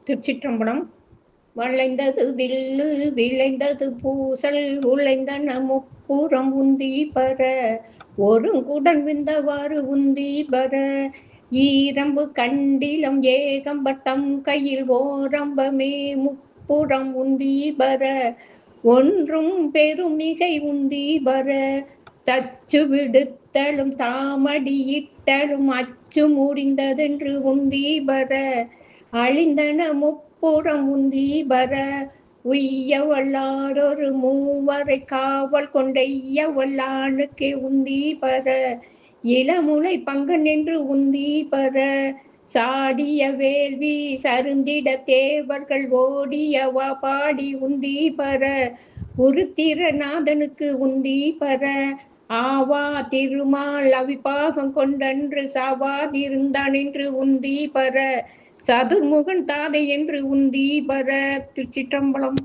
திருச்சிற்றம்பலம். வளைந்தது வில்லு விளைந்தது பூசல் உழைந்தன முப்புறம் உந்தி பர ஒருங்குடன் விந்தவாறு உந்தி பர ஈரம்பு கண்டிலம் ஏகம்பட்டம் கையில் ஓரம்பமே முப்புறம் உந்தி பர ஒன்றும் பெருமிகை உந்தி பர தச்சு விடுத்தலும் தாமடியிட்டலும் அச்சு முடிந்ததென்று உந்தி பர அழிந்தன முப்புறம் உந்தி பர உய்ய வல்லாரொரு மூவரை காவல் கொண்டைய வல்லானுக்கே உந்தி பர இளமுலை பங்கன் என்று உந்தி பர சாடிய வேள்வி சருந்திட தேவர்கள் ஓடிய பாடி உந்தி பர உருத்திரநாதனுக்கு உந்தி பர ஆவா திருமால் அவிபாகம் கொண்டன்று சாவாதிருந்தான் என்று உந்தி பர சதுர்முகன் தாதை என்று உந்தி பர. திருச்சிற்றம்பலம்.